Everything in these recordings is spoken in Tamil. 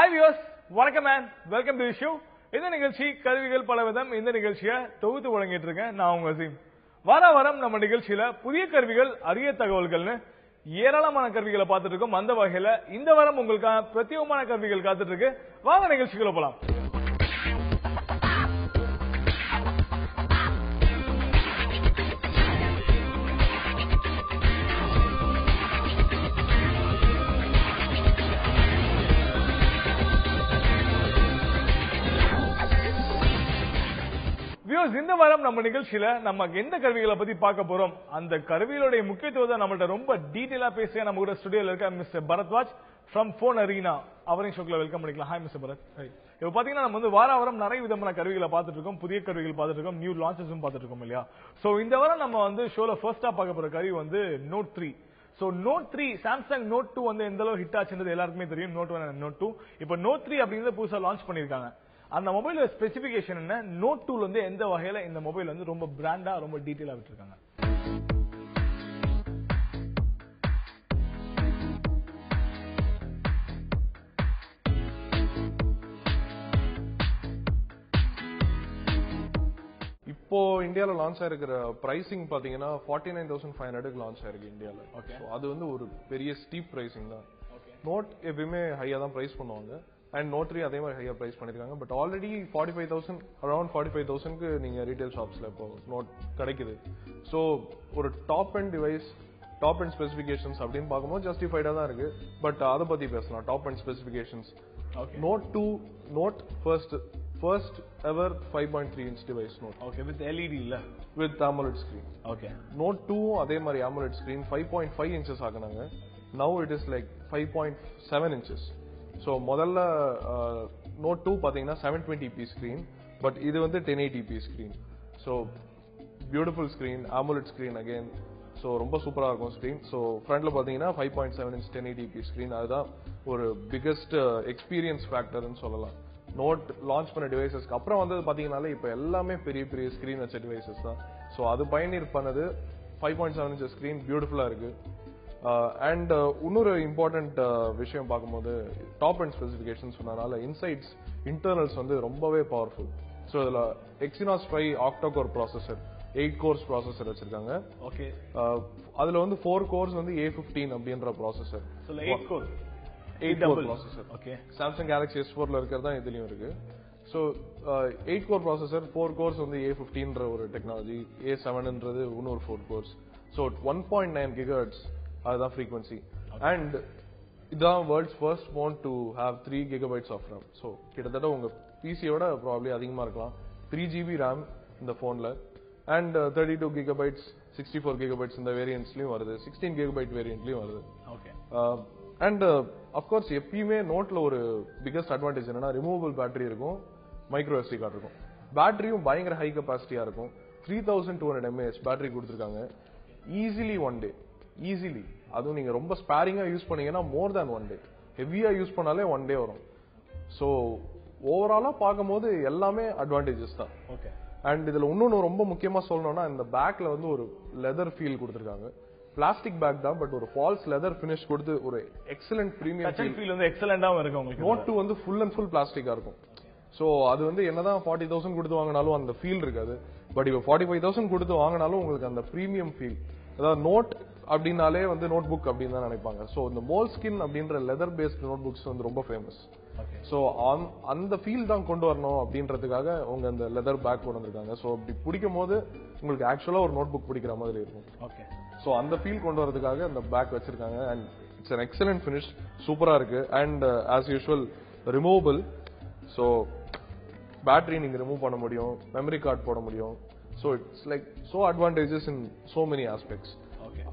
Hi viewers, welcome and welcome to the show. இந்த நிகழ்ச்சி கருவிகள் பலவிதம். இந்த நிகழ்ச்சியை தொகுத்து வழங்கிட்டு இருக்கேன் நான் உங்க அசீம். வாரம் நம்ம நிகழ்ச்சியில புதிய கருவிகள், அரிய தகவல்கள்னு ஏராளமான கருவிகளை பார்த்துட்டு இருக்கோம். அந்த வகையில இந்த வாரம் உங்களுக்கான பிரத்யேகமான கருவிகள் காத்துட்டு இருக்கு. வாங்க நிகழ்ச்சிக்குள்ள போலாம். இந்த வாரம் நம்ம நிகழ்ச்சியில நம்ம எந்த கருவிகளை பத்தி பார்க்க போறோம், அந்த கருவிகளுடைய முக்கியத்துவத்தை நம்மள்ட்ட ரொம்ப டீடைலா பேசிய நம்ம கூட ஸ்டுடியோல இருக்க mister Bharadwaj from Phone Arena அவரையும் ஷோக்ல வெல்கம் பண்ணிக்கலாம். Hi mister Bharat. இப்போ பாத்தீங்கன்னா நம்ம வந்து வாரம் நிறைய விதமான கருவிகளை பார்த்துட்டு இருக்கோம், புதிய கருவிகள் பார்த்துட்டு இருக்கோம், நியூ லான்ச்சஸும் பார்த்துட்டு இருக்கோம் இல்லையா. சோ இந்த வாரம் நம்ம வந்து ஷோல ஃபர்ஸ்டா பார்க்க போற கருவி வந்து note 3. So note 3 Samsung note 2 வந்து எந்த அளவு ஹிட் ஆச்சுன்றது எல்லாருக்குமே தெரியும். Note 1 and note 2. இப்போ நோட் 3 அப்படிங்கறது புதுசா லான்ச் பண்ணிருக்காங்க. அந்த மொபைலோட ஸ்பெசிபிகேஷன் என்ன, நோட் 2 வந்து எந்த வகையில இந்த மொபைல் வந்து ரொம்ப பிராண்டா ரொம்ப டீடைலா விட்டுருக்காங்க. இப்போ இந்தியால லான்ச் ஆயிருக்கிற பிரைசிங் பாத்தீங்கன்னா 49,500 லான்ச் ஆயிருக்கு இந்தியால. அது வந்து ஒரு பெரிய ஸ்டீப் பிரைசிங் தான். நோட் எப்பயுமே ஹையா தான் பிரைஸ் பண்ணுவாங்க. அண்ட் நோட் 3 அதே மாதிரி ஹையா பிரைஸ் பண்ணிருக்காங்க. பட் ஆல்ரெடி 45,000 அரௌண்ட் 45,000க்கு நீங்க ரீட்டைல் ஷாப்ஸ்ல இப்போ நோட் கிடைக்குது. ஸோ ஒரு top end device, top end specifications அப்படின்னு பார்க்கும்போது ஜஸ்டிஃபைடா தான் இருக்கு. பட் அதை பத்தி பேசலாம். Top end specifications, note 2 note first ever 5.3 inch device note. Okay, with LED இல்ல, with AMOLED screen. Okay, note 2 அதே மாதிரி AMOLED ஸ்கிரீன் 5.5 inches ஆக்குனாங்க. Now it is like 5.7 inches. So முதல்ல நோட் 2 பாத்தீங்கன்னா 720p ஸ்கிரீன், பட் இது வந்து 1080p screen. So beautiful screen, AMOLED screen again. So ரொம்ப சூப்பரா இருக்கும் ஸ்கிரீன். ஸோ ஃப்ரண்ட்ல பாத்தீங்கன்னா 5.7 inch 1080p ஸ்கிரீன். அதுதான் ஒரு பிகெஸ்ட் எக்ஸ்பீரியன்ஸ் ஃபேக்டர்னு சொல்லலாம். நோட் லான்ச் பண்ண டிவைசஸ்க்கு அப்புறம் வந்து பாத்தீங்கன்னாலே இப்ப எல்லாமே பெரிய பெரிய ஸ்கிரீன் வச்ச டிவைசஸ் தான். ஸோ அது பயனீர் பண்ணது 5.7 inch ஸ்கிரீன் பியூட்டிஃபுல்லா இருக்கு. அண்ட் இன்னொரு இம்பார்ட்டன்ட் விஷயம் பார்க்கும்போது டாப் அண்ட் ஸ்பெசிபிகேஷன் சொன்னதுனால இன்சைட்ஸ் இன்டர்னல்ஸ் வந்து ரொம்பவே பவர்ஃபுல். ஸோ இதுல Exynos 5 octa-core processor, 8 cores processor வச்சிருக்காங்க. ஓகே, அதுல வந்து 4 cores வந்து A15 அப்படின்ற processor. 8 core processor. Okay, Samsung Galaxy S4ல இருக்கிறதா இதுலயும் இருக்கு. ஸோ 8 core ப்ராசஸர், 4 cores வந்து A15ன்ற ஒரு டெக்னாலஜி, A7ன்றது இன்னொரு 4 cores. ஸோ 1.9 GHz அதுதான் ஃப்ரீக்வன்சி. அண்ட் இதான் world's first phone to have 3 GB of RAM. So கிட்டத்தட்ட உங்க பிசியோட ப்ராப்ளி அதிகமா இருக்கலாம். 3 GB RAM இந்த போன்ல. அண்ட் 32 GB 64 GB இந்த வேரியன்ட்ஸ்லயும் வருது, 16 GB வேரியன்ட்லயும் வருது. ஓகே. அண்ட் அப்கோர்ஸ் எப்பயுமே நோட்ல ஒரு பிகஸ்ட் அட்வான்டேஜ் என்னன்னா ரிமூவபிள் பேட்டரி இருக்கும், மைக்ரோ SD கார்டு இருக்கும். பேட்டரியும் பயங்கர ஹை கெபாசிட்டியா இருக்கும். 3200 mAh பேட்டரி கொடுத்துருக்காங்க. Easily 1 day, easily. அதுவும் நீங்க ரொம்ப ஸ்பேரிங்கா யூஸ் பண்ணீங்கன்னா மோர் தேன் 1 day, ஹெவியா யூஸ் பண்ணாலே 1 day வரும். சோ ஓவராலா பார்க்கும்போது எல்லாமே அட்வான்டேஜஸ் தான். ஓகே. அண்ட் இதுல இன்னொன்னு ரொம்ப முக்கியமா சொல்லணும்னா இந்த பேக்ல வந்து ஒரு லெதர் ஃபீல் கொடுத்திருக்காங்க. பிளாஸ்டிக் பேக் தான், பட் ஒரு ஃபால்ஸ் லெதர் ஃபினிஷ் கொடுத்து ஒரு எக்ஸலென்ட் பிரீமியம் ஃபீல் வந்து எக்ஸலென்ட்டாவும் இருக்கு உங்களுக்கு. நோட் 2 வந்து ஃபுல் அண்ட் ஃபுல் பிளாஸ்டிக்கா இருக்கும். சோ அது வந்து என்னதான் 40,000 கொடுத்து வாங்கினாலும் அந்த ஃபீல் இருக்காது. பட் இப்போ 45,000 கொடுத்து வாங்கினாலும் உங்களுக்கு அந்த பிரீமியம் ஃபீல். அதாவது நோட் அப்படின்னாலே வந்து நோட் புக் அப்படின்னு தான் நினைப்பாங்க. ஸோ இந்த மோல்ஸ்கின் அப்படின்ற லெதர் பேஸ்ட் நோட் புக்ஸ் வந்து ரொம்ப ஃபேமஸ். ஸோ அந்த ஃபீல் தான் கொண்டு வரணும் அப்படின்றதுக்காக அவங்க அந்த லெதர் பேக் கொண்டு வந்திருக்காங்க. ஸோ அப்படி பிடிக்கும் போது உங்களுக்கு ஆக்சுவலா ஒரு நோட் புக் பிடிக்கிற மாதிரி இருக்கும். ஓகே. ஸோ அந்த ஃபீல் கொண்டு வரதுக்காக அந்த பேக் வச்சிருக்காங்க. And it's an excellent finish, சூப்பரா இருக்கு. And as usual removable. So battery நீங்க ரிமூவ் பண்ண முடியும், மெமரி கார்டு போட முடியும். So it's like so advantages in so many aspects.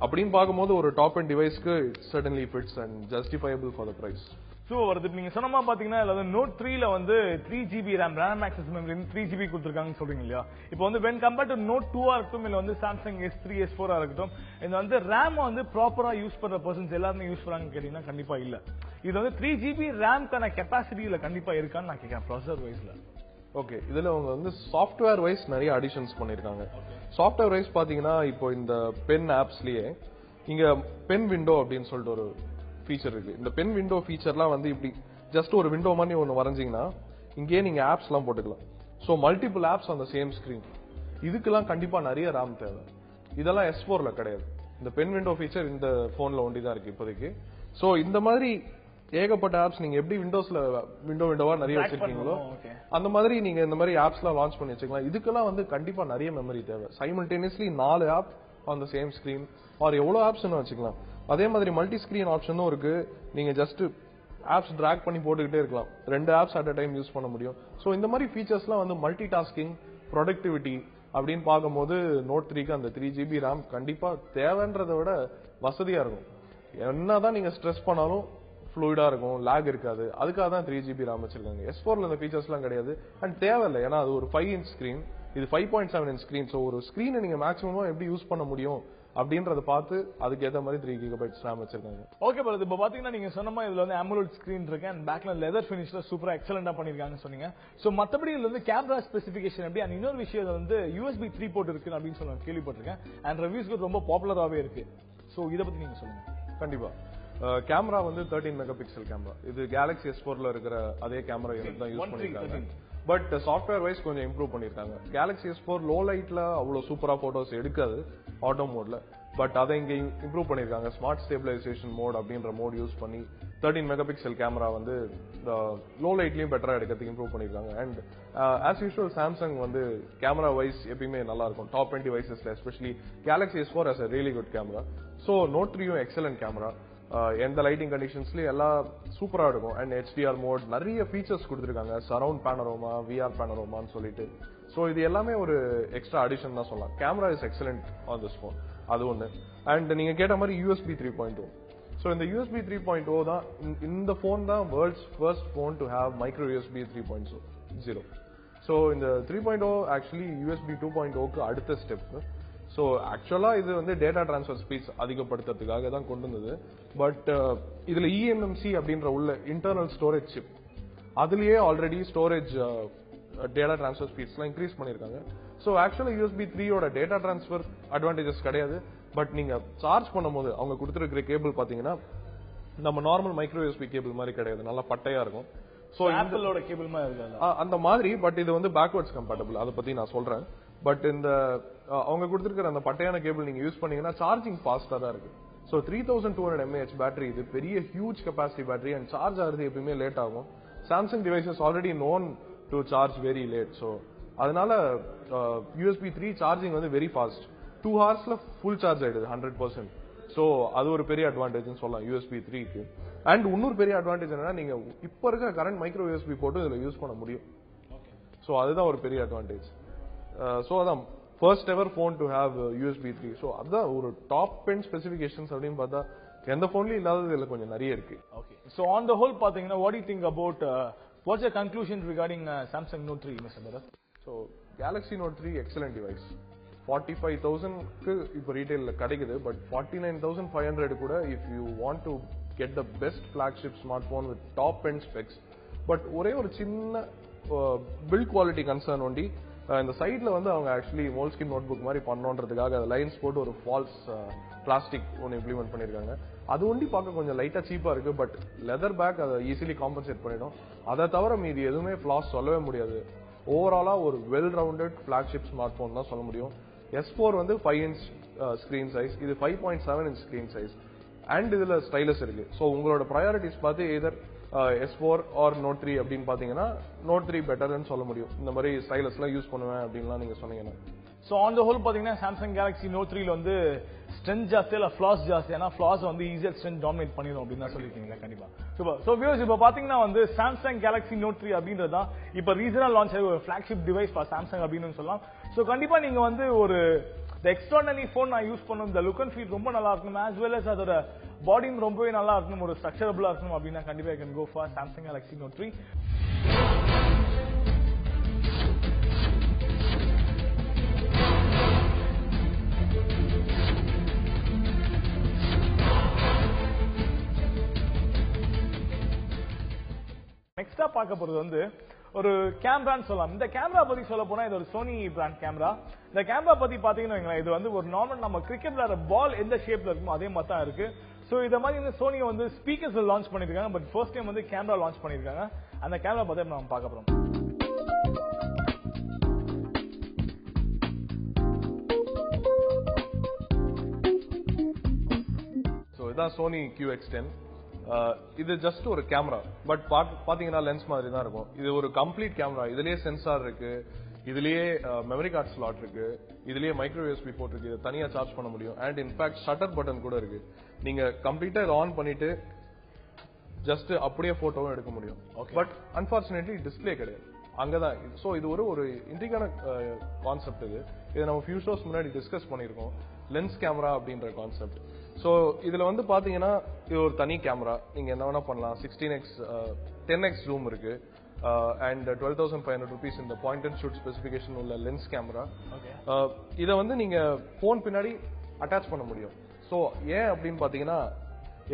அப்படின்னு பார்க்கும்போது ஒரு டாப் அண்ட் டிவைஸ்க்கு it's certainly fits and justifiable for the price. So வருது நீங்க சொன்னமா பாத்தீங்கன்னா நோட் 3ல வந்து 3 GB RAM access memory 3 GB கொடுத்துருக்காங்கன்னு சொல்றீங்க இல்லையா. இப்போ வந்து வென் கம்பேர்ட் டு நோட் 2 இருக்கட்டும், இல்ல வந்து சாம்சங் S3 S4 இருக்கட்டும், இந்த வந்து RAM வந்து ப்ராப்பரா யூஸ் பண்ற பர்சன்ஸ் எல்லாருமே யூஸ் பண்றாங்கன்னு கேட்டீங்கன்னா கண்டிப்பா இல்ல. இது வந்து 3 GB RAM-க்கான கெப்பாசிட்டியில கண்டிப்பா இருக்கான்னு நான் கேட்கிறேன் ப்ராசஸர் வைஸ்ல. ஓகே, இதுல அவங்க வந்து சாஃப்ட்வேர் வைஸ் நிறைய அடிஷன்ஸ் பண்ணிருக்காங்க. சாஃப்ட்வேர் வைஸ் பாத்தீங்கன்னா இப்போ இந்த பென் ஆப்ஸ்லயே இங்க பென் விண்டோ அப்படின்னு சொல்லிட்டு ஒரு ஃபீச்சர் இருக்கு. இந்த பென் விண்டோ ஃபீச்சர்லாம் வந்து இப்படி ஜஸ்ட் ஒரு விண்டோ மாதிரி ஒன்று வரைஞ்சிங்கன்னா இங்கேயே நீங்க ஆப்ஸ்லாம் போட்டுக்கலாம். So multiple apps on the same screen. இதுக்கெல்லாம் கண்டிப்பா நிறைய RAM தேவை. இதெல்லாம் S4ல கிடையாது. இந்த பென் விண்டோ ஃபீச்சர் இந்த போன்ல ஒண்டி தான் இருக்கு இப்போதைக்கு. ஸோ இந்த மாதிரி ஏகப்பட்ட ஆப்ஸ் நீங்க எப்படி விண்டோஸ்ல விண்டோவா நிறைய வச்சிருக்கீங்களோ அந்த மாதிரி நீங்க இந்த மாதிரி ஆப்ஸ்லாம் லான்ச் பண்ணி வச்சுக்கலாம். இதுக்கெல்லாம் வந்து கண்டிப்பா நிறைய மெமரி தேவை. Simultaneously 4 app on the same screen or எவ்வளவு ஆப்ஸ் வச்சுக்கலாம். அதே மாதிரி மல்டி ஸ்கிரீன் ஆப்ஷனும் இருக்கு. நீங்க ஜஸ்ட் ஆப்ஸ் டிராக் பண்ணி போட்டுக்கிட்டே இருக்கலாம். 2 apps at a time use பண்ண முடியும். ஸோ இந்த மாதிரி ஃபீச்சர்ஸ்லாம் வந்து மல்டி டாஸ்கிங், ப்ரொடக்டிவிட்டி அப்படின்னு பார்க்கும்போது நோட் 3க்கு அந்த 3GB RAM கண்டிப்பா தேவைன்றதை விட வசதியா இருக்கும். என்னதான் நீங்க ஸ்ட்ரெஸ் பண்ணாலும் ஃப்ளூயிடா இருக்கும், லேக் இருக்காது. அதுக்காக தான் 3GB RAM வச்சிருக்காங்க. S4ல இந்த ஃபீச்சர்ஸ்லாம் கிடையாது அண்ட் தேவையில்லை. ஏன்னா அது ஒரு 5 இன்ச் ஸ்கிரீன், இது 5.7 இன்ச் ஸ்கிரீன். ஸோ ஒரு ஸ்கிரீனை நீங்க மேக்ஸிமமா எப்படி யூஸ் பண்ண முடியும் அப்படின்றத பார்த்து அதுக்கு ஏத்த மாதிரி 3GB RAM வச்சிருக்காங்க. ஓகே பிரதர், இப்போ பாத்தீங்கன்னா நீங்க சொன்ன மாதிரி இதுல வந்து AMOLED ஸ்கிரீன் இருக்கு அண்ட் பேக்ல லெதர் ஃபினிஷ்ல சூப்பரா எக்ஸலென்ட்டா பண்ணிருக்காங்க சொன்னீங்க. சோ மத்தபடி இதுல வந்து கேமரா ஸ்பெசிபிகேஷன் எப்படி அண்ட் இன்னொரு விஷயம் வந்து USB 3 போர்ட் இருக்கு அப்படின்னு சொல்லி கேள்விப்பட்டிருக்கேன் அண்ட் ரிவ்யூஸ்க்கு ரொம்ப பாப்புலராகவே இருக்கு. சோ இத பத்தி நீங்க சொல்லுங்க. கண்டிப்பா. கேமரா வந்து 13 மெகா பிக்சல் கேமரா. இது Galaxy S4ல இருக்கிற அதே கேமரா யூனிட் தான் யூஸ் பண்ணிருக்காங்க. பட் சாஃப்ட்வேர் வைஸ் கொஞ்சம் இம்ப்ரூவ் பண்ணிருக்காங்க. Galaxy S4 லோ லைட்ல அவ்வளவு சூப்பரா போட்டோஸ் எடுக்காது ஆட்டோ மோட்ல. பட் அதை இங்க இம்ப்ரூவ் பண்ணிருக்காங்க. ஸ்மார்ட் ஸ்டேபிளைசேஷன் மோட் அப்படின்ற மோட் யூஸ் பண்ணி 13 மெகா பிக்சல் கேமரா வந்து லோ லைட்லயும் பெட்டரா எடுக்கிறதுக்கு இம்ப்ரூவ் பண்ணிருக்காங்க. அண்ட் ஆஸ் யூஷுவல் சாம்சங் வந்து கேமரா வைஸ் எப்பயுமே நல்லா இருக்கும். டாப் 20 டிவைசஸ்ல especially Galaxy S4 has a really good camera. So Note 3யும் எக்ஸலன்ட் கேமரா. எந்த லைட்டிங் கண்டிஷன்ஸ்லயும் எல்லாம் சூப்பரா இருக்கும். அண்ட் HDR மோட் நிறைய ஃபீச்சர்ஸ் கொடுத்திருக்காங்க. சரவுண்ட் பேனரோமா, VR பேனரோமான்னு சொல்லிட்டு. சோ இது எல்லாமே ஒரு எக்ஸ்ட்ரா அடிஷன் தான் சொல்லலாம். Camera is excellent on this phone. அது ஒண்ணு. அண்ட் நீங்க கேட்ட மாதிரி USB 3.0. சோ இந்த USB 3.0 தான் இந்த போன் தான் world's first phone to have micro USB 3.0. So இந்த 3.0 ஆக்சுவலி USB 2.0க்கு அடுத்த ஸ்டெப். சோ ஆக்சுவலா இது வந்து டேட்டா டிரான்ஸ்ஃபர் ஸ்பீட்ஸ் அதிகப்படுத்துறதுக்காக தான் கொண்டு வந்தது. பட் இதுல eMMC அப்படின்ற உள்ள இன்டர்னல் ஸ்டோரேஜ் சிப் அதுலயே ஆல்ரெடி ஸ்டோரேஜ் டேட்டா டிரான்ஸ்ஃபர் ஸ்பீட்ஸ்லாம் இன்க்ரீஸ் பண்ணிருக்காங்க. சோ ஆக்சுவலா USB 3யோட டேட்டா டிரான்ஸ்ஃபர் அட்வான்டேஜஸ் கிடையாது. பட் நீங்க சார்ஜ் பண்ணும்போது அவங்க கொடுத்திருக்கிற கேபிள் பாத்தீங்கன்னா நம்ம நார்மல் மைக்ரோ USB கேபிள் மாதிரி கிடையாது. நல்லா பட்டையா இருக்கும். சோ ஆப்பிளோட கேபிள் மாதிரி இருக்காது அந்த மாதிரி. பட் இது வந்து பேக்வர்ட்ஸ் கம்பேட்டபிள். அதை பத்தி நான் சொல்றேன். பட் இந்த அவங்க கொடுத்திருக்கிற அந்த பட்டையான கேபிள் நீங்க யூஸ் பண்ணீங்கன்னா சார்ஜிங் ஃபாஸ்டா தான் இருக்கு. சோ 3200 mAh பேட்டரி, இது பெரிய huge capacity battery and charge ஆகுறது எப்பயுமே லேட் ஆகும். Samsung devices already known to charge very late. So அதனால USB 3 சார்ஜிங் வந்து வெரி ஃபாஸ்ட். 2 ஹவர்ஸ்ல ஃபுல் சார்ஜ் ஆயிடுது 100%. சோ அது ஒரு பெரிய அட்வான்டேஜ்னு சொல்லலாம் USB 3க்கு. அண்ட் இன்னொரு பெரிய அட்வான்டேஜ் என்னன்னா நீங்க இப்ப இருக்க கரண்ட் மைக்ரோ USB போட்டு இதுல யூஸ் பண்ண முடியும். சோ அதுதான் ஒரு பெரிய அட்வான்டேஜ். சோ அதான் first ever phone to have USB 3. So அதான் ஒரு டாப் எண்ட் ஸ்பெசிபிகேஷன்ஸ் அப்படின்னு பார்த்தா எந்த போன்லயும் இல்லாதது இதுல கொஞ்சம் நிறைய இருக்கு. Okay. So on the whole பாத்தீங்கன்னா what do you think about what's your conclusion regarding Samsung Note 3 Mr. Bharat? So Galaxy Note 3 excellent device. 45,000க்கு இப்போ ரீட்டைல்ல கிடைக்குது. பட் 49,500 கூட if you want to get the best flagship smartphone with top end specs. But ஒரே ஒரு சின்ன பில்ட் குவாலிட்டி கன்சர்ன் ஒண்டி இந்த சைட்ல வந்து அவங்க ஆக்சுவலி மோல்ஸ்கின் நோட் புக் மாதிரி பண்ணோன்றதுக்காக லைன்ஸ் போட்டு ஒரு ஃபால்ஸ் பிளாஸ்டிக் ஒன்று இம்ப்ளிமெண்ட் பண்ணிருக்காங்க. அது ஒண்டி பார்க்க கொஞ்சம் லைட்டா சீப்பா இருக்கு. பட் லெதர் பேக் அதை ஈஸிலி காம்பன்சேட் பண்ணிடும். அதை தவிர மீதி எதுவுமே ஃபிளாஸ் சொல்லவே முடியாது. ஓவராலா ஒரு well rounded flagship smart phone தான் சொல்ல முடியும். S4 வந்து 5 இன்ச் ஸ்கிரீன் சைஸ், இது 5.7 இன்ச் ஸ்கிரீன் சைஸ் அண்ட் இதுல ஸ்டைலஸ் இருக்கு. சோ உங்களோட ப்ரையாரிட்டிஸ் பார்த்து எதர் S4 ஆர் Note 3 அப்படின்னு பாத்தீங்கன்னா Note 3 பெட்டர்னு சொல்ல முடியும். இந்த மாதிரி ஸ்டைலஸ்லாம் யூஸ் பண்ணுவேன் அப்படின்லாம் நீங்க சொன்னீங்கன்னா. சோ ஆன் தி ஹோல் பாத்தீங்கன்னா Samsung Galaxy Note 3ல வந்து ஸ்ட்ரென்த் ஜாஸ்தி இல்ல ஃபிளாஸ் ஜாஸ்தி. ஏன்னா ஃபிளாஸ் வந்து ஈஸியா ஸ்ட்ரென்த் டாமினேட் பண்ணிடும் அப்படின்னு தான் சொல்லிருக்கீங்க. கண்டிப்பா சூப்பர். சோ வியூவர்ஸ் இப்போ பாத்தீங்கன்னா வந்து Samsung Galaxy Note 3 அப்படின்றதா இப்போ ரீசனா லான்ச் ஆகிய ஒரு ஃபிளாக்ஷிப் டிவைஸ் ஃபார் Samsung அப்படின்னு சொல்லலாம். சோ கண்டிப்பா நீங்க வந்து ஒரு எக்ஸ்ட்ரானரி போன் நான் யூஸ் பண்ணணும், இந்த லுக் அண்ட் ஃபீல் ரொம்ப நல்லா இருக்கணும், as well as அதோட பாடியும் ரொம்பவே நல்லா இருக்கணும், ஒரு ஸ்ட்ரக்சரபிளா இருக்கணும் அப்படின்னா கண்டிப்பா you can go for Samsung Galaxy Note 3. நெக்ஸ்டா பார்க்க போறது வந்து ஒரு கேமரான்னு சொல்லலாம். இந்த கேமரா பத்தி சொல்ல போனா இது ஒரு சோனி பிராண்ட் கேமரா. இந்த கேமரா பத்தி பாத்தீங்கன்னா இது வந்து ஒரு நார்மல் நம்ம கிரிக்கெட் விளையாடுற பால் எந்த ஷேப்ல இருக்குமோ அதே மாதிரி தான் இருக்கு. சோ இத மாதிரி இந்த சோனி வந்து ஸ்பீக்கர்ஸ் லான்ச் பண்ணிருக்காங்க பட் ஃபர்ஸ்ட் டைம் வந்து கேமரா லான்ச் பண்ணிருக்காங்க அந்த கேமரா பத்தி நம்ம பார்க்க போறோம் இதான் சோனி QX10 இது ஜஸ்ட் ஒரு கேமரா பட் பாத்தீங்கன்னா லென்ஸ் மாதிரி தான் இருக்கும் இது ஒரு கம்ப்ளீட் கேமரா இதுலயே சென்சார் இருக்கு இதுலயே மெமரி கார்டு ஸ்லாட் இருக்கு இதுலயே மைக்ரோ USB போர்ட் இருக்கு இதை தனியா சார்ஜ் பண்ண முடியும் அண்ட் இன்ஃபேக்ட் ஷட்டர் பட்டன் கூட இருக்கு நீங்க கம்ப்ளீட்டா இதை ஆன் பண்ணிட்டு ஜஸ்ட் அப்படியே போட்டோவும் எடுக்க முடியும் பட் அன்பார்ச்சுனேட்லி டிஸ்பிளே கிடையாது அங்கதான் சோ இது ஒரு இன்ட்ரிகான கான்செப்ட் இது நம்ம ஃபியூ ஷோஸ் முன்னாடி டிஸ்கஸ் பண்ணிருக்கோம் லென்ஸ் கேமரா அப்படின்ற கான்செப்ட் சோ இதுல வந்து பாத்தீங்கன்னா இது ஒரு தனி கேமரா நீங்க என்ன வேணா பண்ணலாம் 16x 10x ஜூம் இருக்கு அண்ட் 12,500 rupees இந்த பாயிண்ட் அண்ட் ஷூட் ஸ்பெசிபிகேஷன் உள்ள லென்ஸ் கேமரா இத வந்து நீங்க போன் பின்னாடி அட்டாச் பண்ண முடியும் சோ ஏன் அப்படின்னு பாத்தீங்கன்னா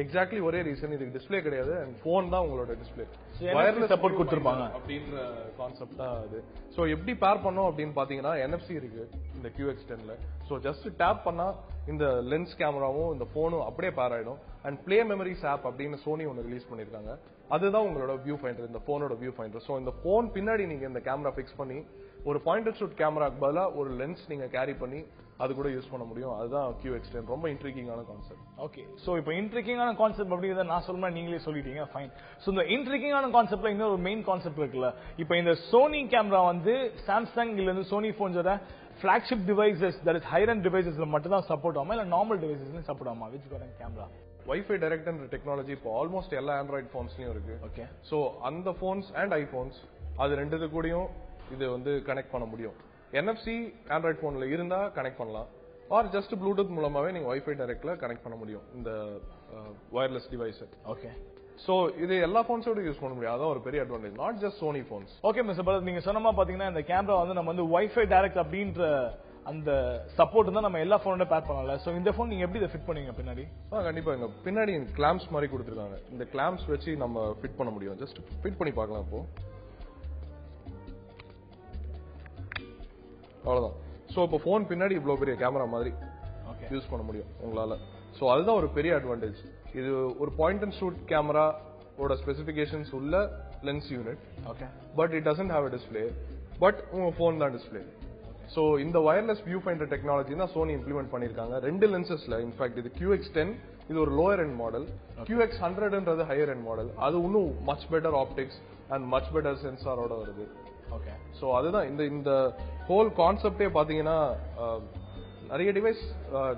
எக்ஸாக்ட்லி ஒரே ரீசன் இதுக்கு டிஸ்பிளே கிடையாது அண்ட் போன் தான் உங்களோட டிஸ்பிளே வயர்லெஸ் சப்போர்ட் கொடுத்திருப்பாங்க அப்படின்ற கான்செப்ட் தான் அது சோ எப்படி பேர் பண்ணோம் அப்படின்னு பாத்தீங்கன்னா NFC இருக்கு இந்த QX10ல சோ ஜஸ்ட் டேப் பண்ணா இந்த லென்ஸ் கேமராவும் இந்த போனும் அப்படியே பேர் ஆயிடும் அண்ட் பிளே மெமரிஸ் ஆப் அப்படின்னு சோனி ஒன்னு ரிலீஸ் பண்ணிருக்காங்க அதுதான் உங்களோட வியூ ஃபைண்டர் இந்த போனோட வியூ ஃபைண்டர் சோ இந்த போன் பின்னாடி நீங்க இந்த கேமரா பிக்ஸ் பண்ணி ஒரு பாயிண்ட் அண்ட் ஷூட் கேமராக்கு பதிலா ஒரு லென்ஸ் நீங்க கேரி பண்ணி அது கூட யூஸ் பண்ண முடியும் அதுதான் QX10 ரொம்ப இன்ட்ரிகிங்கான கான்செப்ட் ஓகே சோ இப்போ இன்ட்ரிகிங்கான கான்செப்ட் அப்படிங்கறத நான் சொல்றேன் நீங்களே சொல்லிட்டீங்க ஃபைன் சோ இந்த இன்ட்ரிகிங்கான கான்செப்ட்ல இன்னொரு மெயின் கான்செப்ட் இருக்குல்ல இப்போ இந்த சோனி கேமரா வந்து சாம்சங் இல்ல வந்து சோனி போன்ஸோட flagship devices that is higher end devicesல மட்டும் தான் சப்போர்ட் ஆகுமா இல்ல நார்மல் டிவைசஸ்லயும் சப்போர்ட் ஆகுமா which current camera Wi-Fi direct என்ற டெக்னாலஜி இப்போ ஆல்மோஸ்ட் எல்லா ஆண்ட்ராய்டு போன்ஸ்லயும் இருக்கு ஓகே சோ அந்த போன்ஸ் அண்ட் ஐபோன்ஸ் அது ரெண்டுது கூடயும் இது வந்து கனெக்ட் பண்ண முடியும் NFC ஆண்ட்ராய்டு போன்ல இருந்தா கனெக்ட் பண்ணலாம் ஆர் ஜஸ்ட் ப்ளூடூத் மூலமாவே நீங்க Wi-Fi directல கனெக்ட் பண்ண முடியும் இந்த வயர்லெஸ் டிவைஸ் ஓகே சோ இது எல்லா போன்ஸோட யூஸ் பண்ண முடியும் அதான் ஒரு பெரிய advantage not just Sony phones okay mister Bharat நீங்க சொன்னமா பாத்தீங்கன்னா இந்த கேமரா வந்து நம்ம வந்து Wi-Fi direct அப்படின்ற அந்த சப்போர்ட் தான் நம்ம எல்லா போனோட பேர் பண்ணல சோ இந்த போன் நீங்க எப்படி இத ஃபிட் பண்ணுவீங்க பின்னாடி கண்டிப்பா இங்க பின்னாடி கிளாம்ப்ஸ் மாதிரி கொடுத்திருக்காங்க இந்த கிளாம்ப்ஸ் வச்சு நம்ம ஃபிட் பண்ண முடியும் ஜஸ்ட் ஃபிட் பண்ணி பார்க்கலாம் இப்போ அவ்வளவுதான் சோ இப்போ போன் பின்னாடி இவ்வளவு பெரிய கேமரா மாதிரி யூஸ் பண்ண முடியும் உங்களால சோ அதுதான் ஒரு பெரிய அட்வான்டேஜ் இது ஒரு பாயிண்ட் அண்ட் ஷூட் கேமரா ஓட ஸ்பெசிபிகேஷன்ஸ் உள்ள lens unit okay but it doesn't have a display but உங்க போன் தான் டிஸ்பிளே சோ இந்த வயர்லெஸ் வியூ ஃபைண்டர் டெக்னாலஜி தான் சோனி இம்ப்ளிமெண்ட் பண்ணிருக்காங்க ரெண்டு லென்சஸ்ல இன்ஃபேக்ட் இது QX10 இது ஒரு லோயர் எண்ட் மாடல் QX100ன்றது ஹையர் எண்ட் மாடல் அது இன்னும் much better optics and much better சென்சாரோட வருது ஓகே சோ அதுதான் இந்த ஹோல் கான்செப்டே பாத்தீங்கன்னா நிறைய டிவைஸ்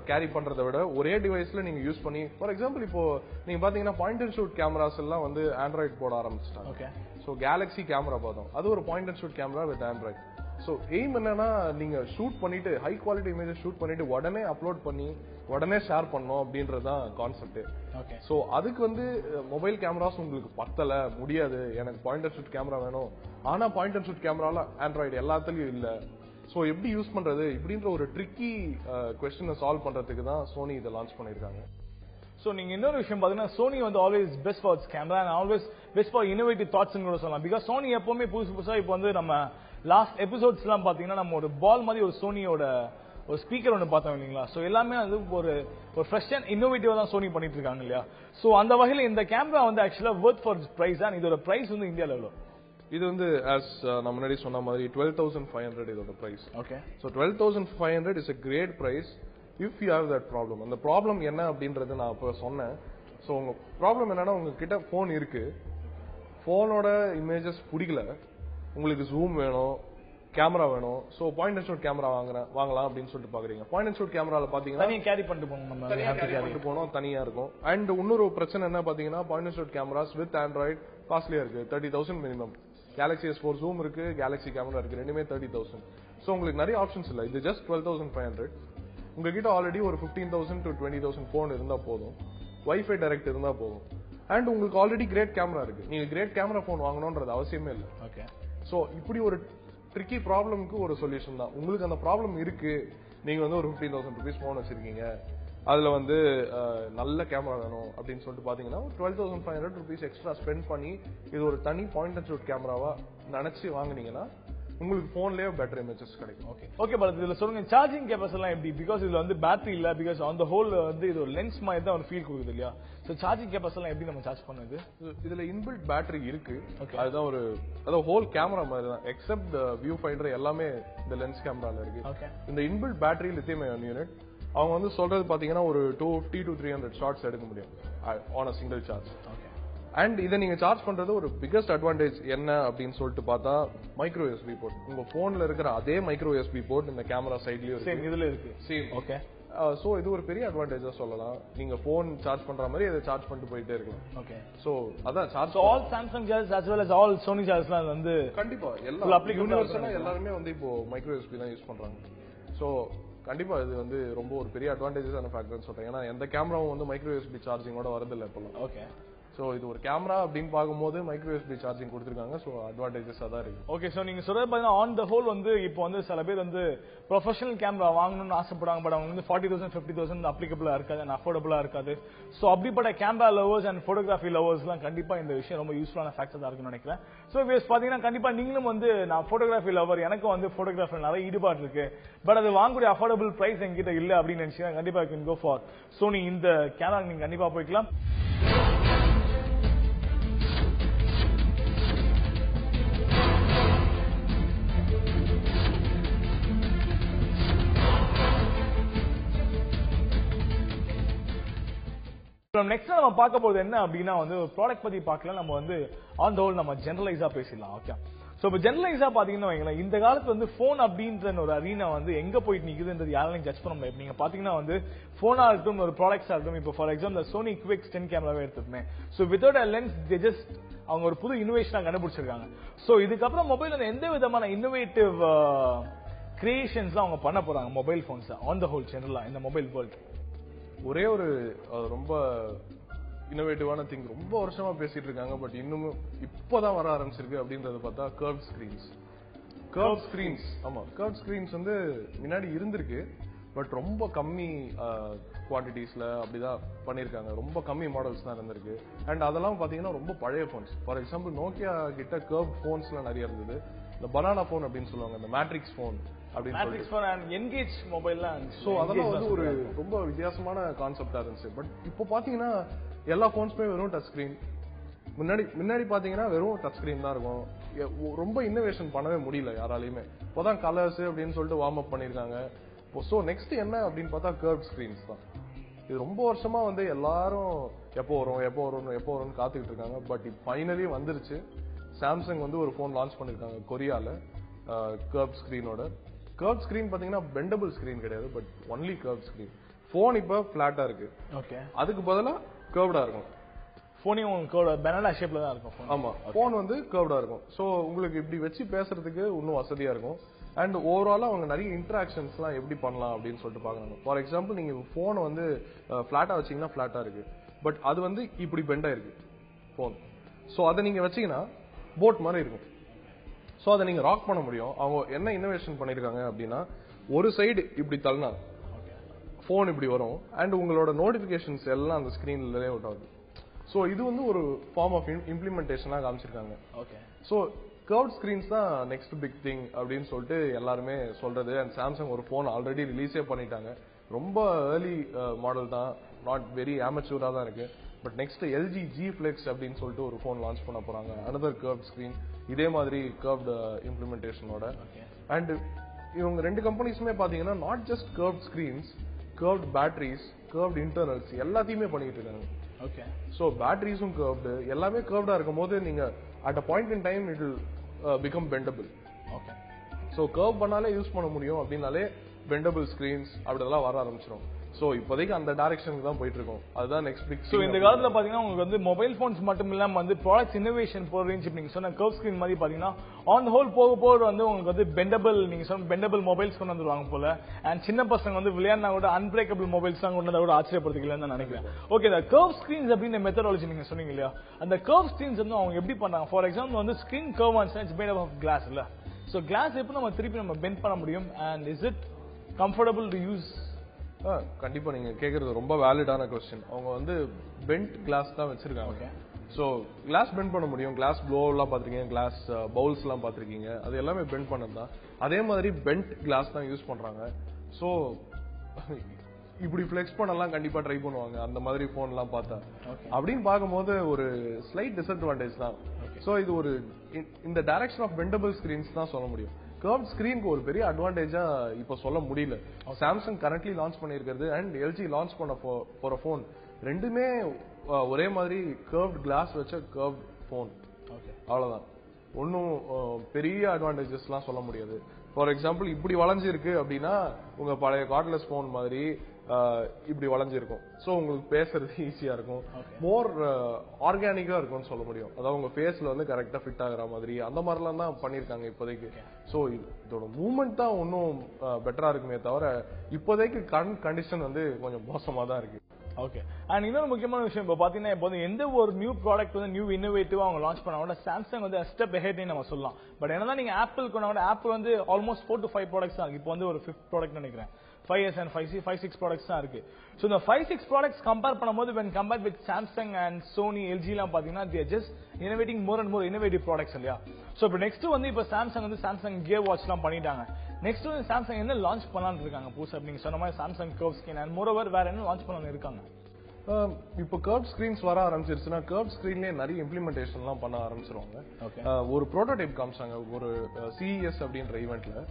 கேரி பண்றதை விட ஒரே டிவைஸ்ல நீங்க யூஸ் பண்ணி ஃபார் எக்ஸாம்பிள் இப்போ நீங்க பாத்தீங்கன்னா பாயிண்ட் அண்ட் ஷூட் கேமராஸ் எல்லாம் வந்து ஆண்ட்ராய்டு போட ஆரம்பிச்சிட்டாங்க ஓகே சோ கேலக்ஸி கேமரா பார்த்தோம் அது ஒரு point and shoot camera with Android so aim என்னன்னா நீங்க ஷூட் பண்ணிட்டு ஹை குவாலிட்டி இமேஜ் ஷூட் பண்ணிட்டு உடனே அப்லோட் பண்ணி உடனே ஷேர் பண்ணணும் அப்படின்றதுதான் கான்செப்ட் ஓகே சோ அதுக்கு வந்து மொபைல் கேமராஸ் உங்களுக்கு பத்தல முடியாது எனக்கு பாயிண்ட் அண்ட் ஷூட் கேமரா வேணும் ஆனா பாயிண்ட் அண்ட் ஷூட் கேமரால ஆண்ட்ராய்டு எல்லாத்துலயும் இல்ல சோ எப்படி யூஸ் பண்றது இப்படின்ற ஒரு ட்ரிக்கி क्वेश्चனை சால்வ் பண்றதுக்கு தான் சோனி இத லான்ச் பண்ணிருக்காங்க சோ நீங்க இன்னொரு விஷயம் பாத்தீங்கன்னா சோனி வந்து always best for camera and always best for innovative thoughts கூட சொல்லலாம் பிகாஸ் சோனி எப்பவுமே புதுசா இப்போ வந்து நம்ம லாஸ்ட் எபிசோட்ஸ் எல்லாம் பாத்தீங்கன்னா நம்ம ஒரு பால் மாதிரி ஒரு சோனியோட ஒரு ஸ்பீக்கர் ஒன்று பார்த்தோம் இல்லைங்களா சோ எல்லாமே அது ஒரு ஃப்ரெஷ் அண்ட் இன்னோவேட்டிவா தான் சோனி பண்ணிட்டு இருக்காங்க இல்லையா சோ அந்த வகையில இந்த கேமரா வந்து ஆக்சுவலா வர்த் ஃபார் பிரைஸ் அண்ட் இதோட பிரைஸ் வந்து இந்தியால எவ்வளவு இது வந்து as நான் முன்னாடி சொன்ன மாதிரி 12,500 இதோட price okay so 12,500 is a great price if you have that problem அந்த ப்ராப்ளம் என்ன அப்படின்றது நான் இப்ப சொன்னேன் சோ உங்க ப்ராப்ளம் என்னன்னா உங்க கிட்ட போன் இருக்கு போனோட இமேஜஸ் பிடிக்கல உங்களுக்கு ஜூம் வேணும் கேமரா வேணும் so point and shoot camera வாங்கலாம் அப்படின்னு சொல்லிட்டு பாக்குறீங்க பாயிண்ட் அண்ட் ஷூட் கேமரால பாத்தீங்கன்னா தனியா கேரி பண்ணிட்டு போகணும் நம்ம கேரி போனோம் தனியா இருக்கும் அண்ட் இன்னொரு பிரச்சனை என்ன பாத்தீங்கன்னா point and shoot cameras with Android காஸ்ட்லியா இருக்கு 30,000 மினிமம் Galaxy S4 Zoom இருக்கு Galaxy கேமரா இருக்கு ரெண்டுமே 30,000 சோ உங்களுக்கு நிறைய ஆப்ஷன்ஸ் இல்ல இது ஜஸ்ட் 12,500 உங்ககிட்ட ஆல்ரெடி ஒரு 15,000 to 20,000 போன் இருந்தா போதும் Wi-Fi direct இருந்தா போதும் அண்ட் உங்களுக்கு ஆல்ரெடி கிரேட் கேமரா இருக்கு நீங்க கிரேட் கேமரா போன் வாங்கணும்ன்றது அவசியமே இல்ல ஓகே சோ இப்படி ஒரு ட்ரிக்கி ப்ராப்ளம்க்கு ஒரு சொல்யூஷன் தான் உங்களுக்கு அந்த ப்ராப்ளம் இருக்கு நீங்க வந்து ஒரு 15,000 rupees போன் வச்சிருக்கீங்க அதுல வந்து நல்ல கேமரா வேணும் அப்படின்னு சொல்லிட்டு பாத்தீங்கன்னா 12,500 rupees எக்ஸ்ட்ரா ஸ்பெண்ட் பண்ணி இது ஒரு தனி பாயிண்ட் அண்ட் ஷூட் கேமராவா நினைச்சு வாங்குனீங்கன்னா உங்களுக்கு போன்லயே பெட்டர் இமேஜஸ் கிடைக்கும். ஓகே பட் இதுல சொல்லுங்க சார்ஜிங் கெபாசிட்டி எல்லாம் எப்படி? பிகாஸ் இதுல வந்து பேட்டரி இல்ல, பிகாஸ் ஆன் த ஹோல் வந்து இது ஒரு லென்ஸ் மாதிரி தான் ஒரு ஃபீல் கொடுக்குது இல்லையா? சோ சார்ஜிங் கெபாசிட்டி எல்லாம் எப்படி நம்ம சார்ஜ் பண்ணுது? இதுல இன்பில்ட் பேட்டரி இருக்கு. அதுதான் அதாவது ஹோல் கேமரா மாதிரி தான், எக்ஸப்ட் வியூ ஃபைண்டர் எல்லாமே இந்த லென்ஸ் கேமரால இருக்கு. இந்த inbuilt battery lithium ion unit அவங்க வந்து சொல்றது பாத்தீங்கன்னா ஒரு 250 to 300 ஷாட்ஸ் எடுக்க முடியும் on a single charge. And இதை நீங்க சார்ஜ் பண்றது ஒரு பிகெஸ்ட் அட்வான்டேஜ் என்ன அப்படின்னு சொல்லிட்டு பார்த்தா மைக்ரோ யூஎஸ்பி போர்ட். உங்க போன்ல இருக்கிற அதே மைக்ரோ யூஎஸ்பி போர்ட் இந்த கேமரா சைட்லயும் இருக்கு, இதுல இருக்கு. ஓகே. சோ இது ஒரு பெரிய அட்வான்டேஜா சொல்லலாம். நீங்க போன் சார்ஜ் பண்ற மாதிரி இதை சார்ஜ் பண்ணிட்டு போயிட்டே இருக்கலாம். ஓகே. சோ அதான் charge all Samsung charge as well as all Sony சார்ஜ்லாம் வந்து கண்டிப்பா எல்லா யூனிவர்சலா எல்லாருமே வந்து இப்போ மைக்ரோ யூஎஸ்பி தான் யூஸ் பண்றாங்க. சோ கண்டிப்பா இது வந்து ரொம்ப ஒரு பெரிய அட்வான்டேஜான ஃபேக்டர்னு சொல்றேன். ஏன்னா எந்த கேமராவும் வந்து மைக்ரோ யூஎஸ்பி சார்ஜிங்கோட வரதில்லை இப்பெல்லாம். ஓகே. சோ இது ஒரு கேமரா அப்படின்னு பாக்கும்போது மைக்ரோ யூஎஸ்பி சார்ஜிங் கொடுத்திருக்காங்க. சோ அட்வான்டேஜஸ் அதான் இருக்கு. ஓகே. சோ நீங்க சொல்றது பாத்தீங்கன்னா ஆன் த ஹோல் வந்து இப்போ வந்து சில பேர் வந்து ப்ரொஃபஷனல் கேமரா வாங்கணும்னு ஆசைப்படுறாங்க, பட் அவங்க வந்து 40,000 50,000 அப்ளிகபிளா இருக்காது அண்ட் அஃபோர்டபுளா இருக்காது. சோ அப்படிப்பட்ட கேமரா லவர்ஸ் அண்ட் போட்டோகிராஃபி லவர்ஸ்லாம் கண்டிப்பா இந்த விஷயம் ரொம்ப யூஸ்ஃபுல்லான ஃபேக்டர் தான் இருக்குன்னு நினைக்கிறேன். சோ வேஸ் பாத்தீங்கன்னா கண்டிப்பா நீங்களும் வந்து நான் போட்டோகிராஃபி லவர், எனக்கும் வந்து போட்டோகிராஃபி நிறைய ஈடுபாடு இருக்கு, பட் அது வாங்கக்கூடிய அஃபோர்டபுள் பிரைஸ் என்கிட்ட இல்ல அப்படின்னு நினைச்சீங்கன்னா கண்டிப்பா you can go for Sony. இந்த கேமரா நீங்க கண்டிப்பா போய்க்கலாம். நெக்ஸ்ட் நம்ம பார்க்க போறது என்ன அப்படின்னா வந்து ப்ராடக்ட் பத்தி பார்க்கலாம். நம்ம வந்து ஆன் த ஹோல் நம்ம ஜெனரலைஸா பேசலாம். ஓகே. சோ இப்போ ஜெனரலைஸா பாத்தீங்கன்னா வைங்களேன், இந்த காலத்துல வந்து போன் அப்படின்ற ஒரு அரீனா வந்து எங்க போயிட்டு நிக்குதுன்றது யாராலையும் ஜட்ஜ் பண்ண முடியாது. நீங்க பாத்தீங்கன்னா வந்து போனா இருக்கட்டும், ஒரு ப்ராடக்ட்ஸா இருக்கட்டும், இப்போ ஃபார் எக்ஸாம்பிள் Sony Quix 10 கேமராவே எடுத்துமே, so without a lens they just அவங்க ஒரு புது இன்னோவேஷனா கண்டுபிடிச்சிருக்காங்க. சோ இதுக்கப்புறம் மொபைல் வந்து எந்த விதமான இன்னோவேட்டிவ் கிரியேஷன்ஸ்லாம் அவங்க பண்ண போறாங்க mobile phones on the whole ஜெனரலா இந்த மொபைல் வேர்ல்ட்? ஒரே ஒரு ரொம்ப இன்னோவேட்டிவான திங் ரொம்ப வருஷமா பேசிட்டு இருக்காங்க, பட் இன்னும் இப்போதான் வர ஆரம்பிச்சிருக்கு அப்படின்றத பார்த்தா கர்வ் ஸ்கிரீன்ஸ். ஆமா, கர்வ் ஸ்கிரீன்ஸ் வந்து முன்னாடி இருந்திருக்கு, பட் ரொம்ப கம்மி குவான்டிட்டிஸ்ல அப்படிதான் பண்ணிருக்காங்க. ரொம்ப கம்மி மாடல்ஸ் தான் இருந்திருக்கு. அண்ட் அதெல்லாம் பாத்தீங்கன்னா ரொம்ப பழைய போன்ஸ். ஃபார் எக்ஸாம்பிள் நோக்கியா கிட்ட கர்வ் போன்ஸ்லாம் நிறைய இருந்தது. இந்த பனானா போன் அப்படின்னு சொல்லுவாங்க, இந்த மேட்ரிக்ஸ் போன் அப்படின்னு சோ அதெல்லாம் வந்து ஒரு ரொம்ப வித்தியாசமான கான்செப்டா இருந்துச்சு. பட் இப்போ பாத்தீங்கன்னா எல்லா போன்ஸுமே வெறும் டச் ஸ்கிரீன். முன்னாடி பாத்தீங்கன்னா வெறும் டச் ஸ்கிரீன் தான் இருக்கும். ரொம்ப இன்னோவேஷன் பண்ணவே முடியல யாராலையுமே. இப்போதான் கலர்ஸ் அப்படின்னு சொல்லிட்டு வார்ம் அப் பண்ணிருக்காங்க. சோ நெக்ஸ்ட் என்ன அப்படின்னு பார்த்தா கர்வ் ஸ்கிரீன்ஸ் தான். இது ரொம்ப வருஷமா வந்து எல்லாரும் எப்போ வரும்னு காத்துக்கிட்டு இருக்காங்க. பட் இப்போ ஃபைனலி வந்துருச்சு. சாம்சங் வந்து ஒரு போன் லான்ச் பண்ணிருக்காங்க கொரியால கர்வ் ஸ்கிரீனோட. கர்வ் ஸ்கிரீன் பாத்தீங்கன்னா பெண்டபிள் ஸ்கிரீன் கிடையாது, but only curve screen. Phone இப்ப பிளாட்டா இருக்கு, ஓகே, அதுக்கு பதிலா கர்வ்டா இருக்கும். போனையும் பனானா ஷேப்ல தான் இருக்கும். ஆமா, போன் வந்து கர்வ்டா இருக்கும். சோ உங்களுக்கு இப்படி வச்சு பேசுறதுக்கு இன்னும் வசதியா இருக்கும். அண்ட் ஓவராலா அவங்க நிறைய இன்டராக்ஷன்ஸ் எல்லாம் எப்படி பண்ணலாம் அப்படின்னு சொல்லிட்டு பாக்குறாங்க. ஃபார் எக்ஸாம்பிள் நீங்க போனை வந்து பிளாட்டா வச்சீங்கன்னா பிளாட்டா இருக்கு, பட் அது வந்து இப்படி பெண்டா இருக்கு போன். சோ அதை நீங்க வச்சீங்கன்னா போட் மாதிரி இருக்கும். சோ அதை நீங்க ராக் பண்ண முடியும். அவங்க என்ன இன்னோவேஷன் பண்ணிருக்காங்க அப்படின்னா, ஒரு சைடு இப்படி தள்ளினா போன் இப்படி வரும் அண்ட் உங்களோட நோட்டிபிகேஷன்ஸ் எல்லாம் அந்த ஸ்கிரீன்ல அவுட் ஆகுது. சோ இது வந்து ஒரு ஃபார்ம் ஆஃப் இம்ப்ளிமெண்டேஷனா காமிச்சிருக்காங்க. ஓகே. சோ கர்வ்ட் ஸ்கிரீன்ஸ் தான் நெக்ஸ்ட் பிக் திங் அப்படின்னு சொல்லிட்டு எல்லாருமே சொல்றது. அண்ட் சாம்சங் ஒரு போன் ஆல்ரெடி ரிலீஸே பண்ணிட்டாங்க. ரொம்ப ஏர்லி மாடல் தான், நாட் வெரி அமெச்சூரா தான் இருக்கு. But next LG G Flex அப்படின்னு சொல்லிட்டு ஒரு போன் லான்ச் பண்ண போறாங்க. அனதர் கர்வ்ட் ஸ்கிரீன், இதே மாதிரி கர்வ்ட் இம்ப்ளிமெண்டேஷனோட. அண்ட் இவங்க ரெண்டு கம்பெனிஸுமே பாத்தீங்கன்னா not just curved screens, curved batteries, curved internals எல்லாத்தையுமே பண்ணிட்டு இருக்காங்க. ஓகே. சோ பேட்டரிஸும் கர்வ்டு, எல்லாமே கர்வ்டா இருக்கும் போது நீங்க at a point in time it will become bendable. Okay. So curve பண்ணாலே யூஸ் பண்ண முடியும் அப்படினாலே பெண்டபிள் ஸ்கிரீன்ஸ் அப்படிலாம் வர ஆரம்பிச்சிடும். சோ இப்போதைக்கு அந்த டைரக்ஷனுக்கு தான் போயிட்டு இருக்கோம். அதுதான் நெக்ஸ்ட் பிக். சோ இந்த காலத்துல பாத்தீங்கன்னா உங்களுக்கு வந்து மொபைல் போன்ஸ் மட்டும் இல்லாம வந்து ப்ராடக்ட்ஸ் இன்னோவேஷன் போற ரேஞ்ச் நீங்க சொன்ன கர்வ் ஸ்கிரீன் மாதிரி பாத்தீங்கன்னா ஆன் தி ஹோல் போக வந்து உங்களுக்கு வந்து பெண்டபிள், நீங்க சொன்ன பெண்டபிள் மொபைல்ஸ் கொண்டு வந்துருவாங்க போல. அண்ட் சின்ன பசங்க வந்து விளையாடினா கூட அன்பிரேக்கபிள் மொபைல்ஸ் தான் கொண்டு வந்தா கூட ஆச்சரியப்படுத்திக்கலன்னு நான் நினைக்கிறேன். ஓகே, இந்த கர்வ் ஸ்கிரீன்ஸ் அப்படின்ற மெத்தடாலஜி நீங்க சொன்னீங்க இல்லையா, அந்த கர்வ் ஸ்கிரீன்ஸ் வந்து அவங்க எப்படி பண்றாங்க? ஃபார் எக்ஸாம்பிள் வந்து ஸ்கிரீன் கர்வ் ஆச்சுன்னா இட்ஸ் மேட் ஆஃப் கிளாஸ் இல்ல. சோ கிளாஸ் எப்படி நம்ம திருப்பி நம்ம பெண்ட் பண்ண முடியும்? And is it comfortable to use? கண்டிப்பா நீங்க கேக்குறது ரொம்ப வேலிடான क्वेश्चन. அவங்க வந்து பெண்ட் கிளாஸ் தான் வச்சிருக்காங்க. ஸோ கிளாஸ் பெண்ட் பண்ண முடியும். கிளாஸ் ப்ளோவெல்லாம் பார்த்துருக்கீங்க, கிளாஸ் பவுல்ஸ்லாம் பார்த்துருக்கீங்க, அது எல்லாமே பெண்ட் பண்ணது தான். அதே மாதிரி பெண்ட் கிளாஸ் தான் யூஸ் பண்றாங்க. ஸோ இப்படி ஃபிளெக்ஸ் பண்ணலாம் கண்டிப்பா ட்ரை பண்ணுவாங்க அந்த மாதிரி போன்லாம் பார்த்தா. அப்படின்னு பார்க்கும்போது ஒரு ஸ்லைட் டிஸ்அட்வான்டேஜ் தான். ஸோ இது ஒரு இந்த டைரக்ஷன் ஆஃப் பெண்டபிள் ஸ்கிரீன்ஸ் தான் சொல்ல முடியும். கர்வ்ட் ஸ்கிரீனுக்கு ஒரு பெரிய அட்வான்டேஜா இப்ப சொல்ல முடியல. சாம்சங் கரண்ட்லி லான்ச் பண்ணிருக்கிறது அண்ட் எல்ஜி லான்ச் பண்ண போற போன் ரெண்டுமே ஒரே மாதிரி கர்வ்ட் கிளாஸ் வச்ச கர்வ்ட் போன். அவ்வளவுதான், ஒன்னும் பெரிய அட்வான்டேஜஸ்லாம் சொல்ல முடியாது. ஃபார் எக்ஸாம்பிள் இப்படி வளைஞ்சிருக்கு அப்படின்னா உங்க பழைய கார்ட்லெஸ் போன் மாதிரி இப்படி வளைஞ்சிருக்கும். ஸோ உங்களுக்கு பேசுறது ஈஸியா இருக்கும், மோர் ஆர்கானிக்கா இருக்கும்னு சொல்ல முடியும். அதாவது உங்க ஃபேஸ்ல வந்து கரெக்டா ஃபிட் ஆகுற மாதிரி அந்த மாதிரிலாம் தான் பண்ணிருக்காங்க இப்போதைக்கு. ஸோ இதோட மூவ்மெண்ட் தான் இன்னும் பெட்டரா இருக்குமே தவிர இப்போதைக்கு கண்டிஷன் வந்து கொஞ்சம் மோசமா தான் இருக்கு. ஓகே. அண்ட் இன்னொரு முக்கியமான விஷயம் இப்போ பாத்தீங்கன்னா இப்போ எந்த ஒரு நியூ ப்ராடக்ட் வந்து நியூ இன்னோவேட்டிவா அவங்க லான்ச் பண்ணாங்க சாம்சங் வந்து ஸ்டெப் ஹெட்னு நம்ம சொல்லலாம். பட் என்னதான் நீங்க ஆப்பிள் கொண்டாட ஆப்பிள் வந்து ஆல்மோஸ்ட் 4 to 5 ப்ராடக்ட்ஸ் தான் இருக்கு. இப்போ வந்து ஒரு 5th ப்ராடக்ட் நினைக்கிறேன். 5S and 5C 6 ப்ராடக்ட்ஸ் தான் இருக்கு. ஸோ இந்த 5-6 ப்ராடக்ட்ஸ் கம்பேர் பண்ணும்போது when compared with Samsung and Sony, LG எல்லாம் பாத்தீங்கன்னா they are just innovating more and more innovative products இல்லையா. ஸோ இப்போ நெக்ஸ்ட் வந்து இப்போ சாம்சங் கியர் வாட்ச்லாம் பண்ணிட்டாங்க. நெக்ஸ்ட் வந்து சாம்சங் என்ன லான்ச் பண்ணலாம்னு இருக்காங்க புதுசா? நீங்க சொன்ன மாதிரி Samsung curve screen and moreover வேற என்ன லான்ச் பண்ணலாம்னு இருக்காங்க? இப்போ கர்வ் ஸ்கிரீன்ஸ் வர ஆரம்பிச்சிருச்சுன்னா கர்வ் ஸ்கிரீன்லயே நிறைய இம்ப்ளிமெண்டேஷன்லாம் பண்ண ஆரம்பிச்சிருவாங்க. ஒரு ப்ரோட்டோடைப் காமிச்சாங்க ஒரு CES அப்படின்ற ஈவெண்ட்ல.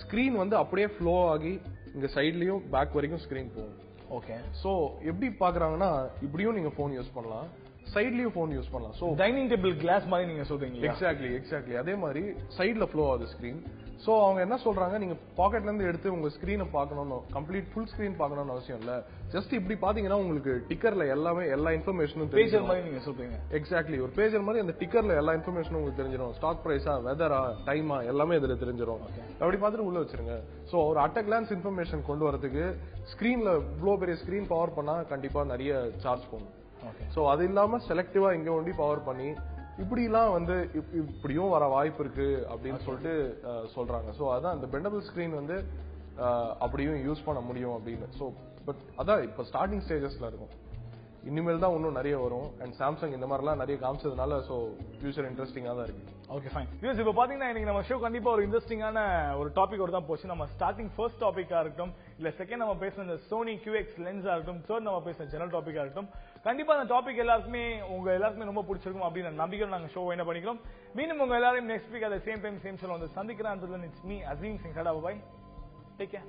ஸ்கிரீன் வந்து அப்படியே ஃப்ளோ ஆகி இங்க சைட்லயும் பேக் வரைக்கும் ஸ்கிரீன் போகும். ஓகே. சோ எப்படி பாக்குறாங்கன்னா இப்படியும் நீங்க போன் யூஸ் பண்ணலாம், சைட்லயும் போன் யூஸ் பண்ணலாம். சோ டைனிங் டேபிள் கிளாஸ் மாதிரி நீங்க சொல்றீங்க. எக்ஸாக்ட்லி அதே மாதிரி சைடுல ஃப்ளோ ஆகுது ஸ்கிரீன். சோ அவங்க என்ன சொல்றாங்க, நீங்க பாக்கெட்ல இருந்து எடுத்து உங்க ஸ்கிரீனை பார்க்கணும்னு கம்ப்ளீட் ஃபுல் ஸ்கிரீன் பார்க்கணும்னு அவசியம் இல்ல. ஜஸ்ட் இப்படி பாத்தீங்கன்னா உங்களுக்கு டிக்கர்ல எல்லா இன்ஃபர்மேஷனும் பேஜர் மாதிரி நீங்க சொல்றீங்க. எக்ஸாக்ட்லி ஒரு பேஜர் மாதிரி அந்த டிக்கர்ல எல்லா இன்ஃபர்மேஷனும் உங்களுக்கு தெரிஞ்சிடும். ஸ்டாக் பிரைஸா, வெதரா, டைமா எல்லாமே இதுல தெரிஞ்சிடும். அப்படி பார்த்துட்டு உள்ள வச்சிருங்க. சோ ஒரு அட் அ கிளான்ஸ் இன்ஃபர்மேஷன் கொண்டு வரதுக்கு ஸ்கிரீன்ல இவ்வளவு பெரிய ஸ்கிரீன் பவர் பண்ணா கண்டிப்பா நிறைய சார்ஜ் போகும். சோ அது இல்லாம செலக்டிவா இங்க ஒண்டி பவர் பண்ணி இப்படிலாம் வந்து இப்படியும் வர வாய்ப்பு இருக்கு அப்படின்னு சொல்லிட்டு சொல்றாங்க. சோ அதான் இந்த பெண்டபிள் ஸ்கிரீன் வந்து அப்படியும் யூஸ் பண்ண முடியும் அப்படின்னு. சோ பட் அதான் இப்ப ஸ்டார்டிங் ஸ்டேஜஸ்ல இருக்கும், இனிமேல் தான் இன்னும் நிறைய வரும். அண்ட் சாம்சங் இந்த மாதிரிலாம் நிறைய காமிச்சதுனால சோ ஃபியூச்சர் இன்ட்ரெஸ்டிங்கா தான் இருக்கு. Okay fine. இப்போ பாத்தீங்கன்னா இன்னைக்கு நம்ம ஷோ கண்டிப்பா ஒரு இன்ட்ரெஸ்டிங்கான ஒரு டாபிக் தான் போச்சு. நம்ம ஸ்டார்டிங் ஃபர்ஸ்ட் டாபிக்கா இருக்கட்டும், இல்ல செகண்ட் நம்ம பேசின இந்த சோனி QX லென்ஸா இருக்கட்டும், தேர்ட் நம்ம பேசின ஜெனரல் டாபிக்கா இருக்கட்டும், கண்டிப்பா அந்த டாபிக் உங்க எல்லாருக்குமே ரொம்ப பிடிச்சிருக்கும் அப்படின்னு நம்பிக்கை நாங்க ஷோ என்ன பண்ணிக்கிறோம். மீண்டும் உங்க எல்லாரையும் next week at the same time same show வந்து சந்திக்கிறேன். Until then, it's me Azim Singh. Bye. Take care.